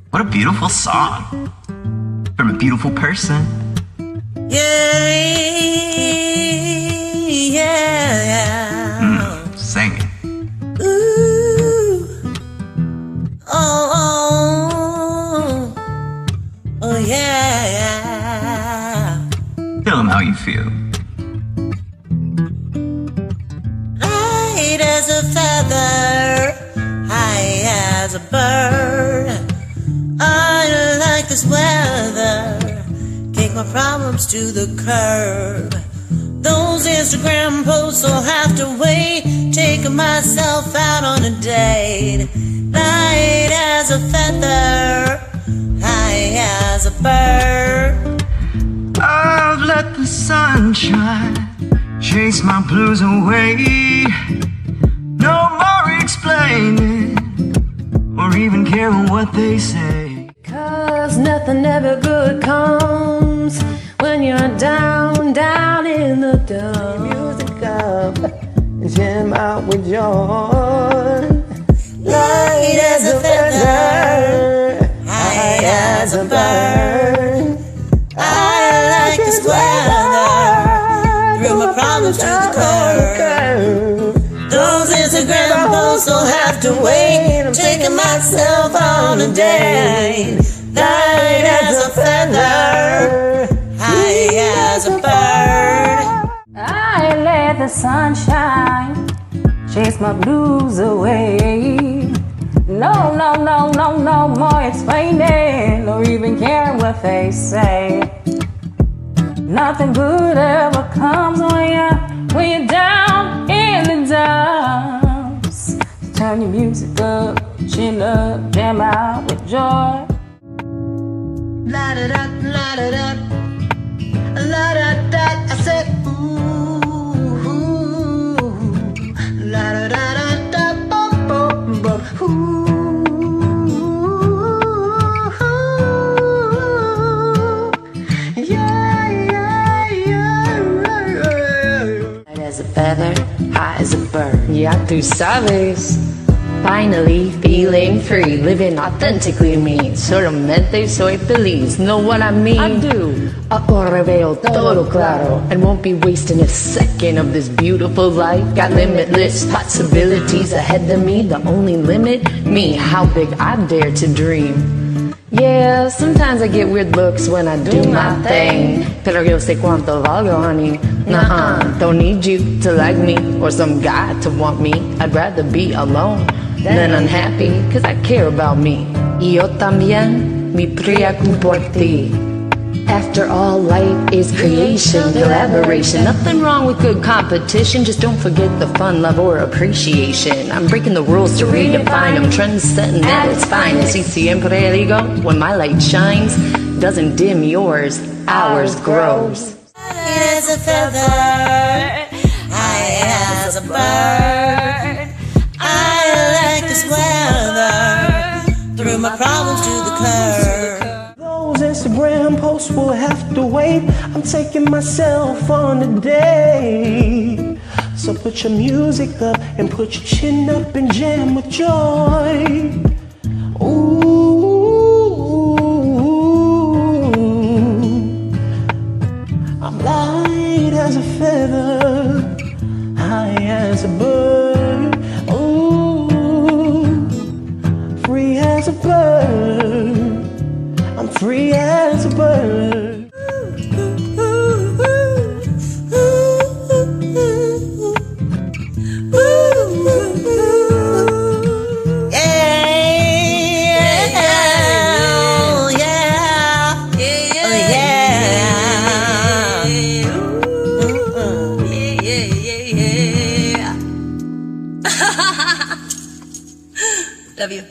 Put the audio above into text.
What a beautiful song from a beautiful person. Yeah, yeah. Sing it. Ooh. Oh, oh, oh, yeah. Tell them how you feel. Light as a feather, high as a bird. I like this weather, kick my problems to the curb. Those Instagram posts will have to wait, taking myself out on a date. Light as a feather, high as a bird. I've let the sunshine chase my blues away. No more explaining or even caring what they say. 'Cause nothing ever good comes when you're down, down in the dumps. Music up and jam out with joy. Light as a feather, high as a bird. I like this weather, through my problems to the curb. Those Instagram posts will have to wait, I'm taking myself on a date. Light as a feather, high as a bird. I let the sunshine chase my blues away. No, no, no, no, no more explaining or even caring what they say. Nothing good ever comes when you're down in the dumps. Turn your music up, chin up, jam out with joy. La da da, la da da, la da da. I said ooh, la da da da da, bum bum bum. Ooh, yeah, yeah, yeah. Light as a feather, high as a bird. Ya tú sabes. Finally feeling free, living authentically me. Solamente soy feliz, know what I mean? I do. Ahora veo todo claro, and won't be wasting a second of this beautiful life. Got limitless possibilities ahead of me. The only limit, me, how big I dare to dream. Yeah, sometimes I get weird looks when I do my thing. Pero yo sé cuánto valgo, honey. Nuh-uh, don't need you to like me or some guy to want me. I'd rather be alone than unhappy, 'cause I care about me. Y yo también me preocupo por ti. After all, life is creation, collaboration. Nothing wrong with good competition, just don't forget the fun, love, or appreciation. I'm breaking the rules to redefine them, trend setting at its finest. Y siempre digo, when my light shines, doesn't dim yours, ours grows. Light as a feather, high as a bird. I like this weather, through my problems to the curb. Those Instagram posts will have to wait, I'm taking myself on a date. So put your music up and put your chin up and jam with joy. Ooh, I'm light as a feather, high as a bird. Ooh, free as a bird, I'm free as a bird. Love you.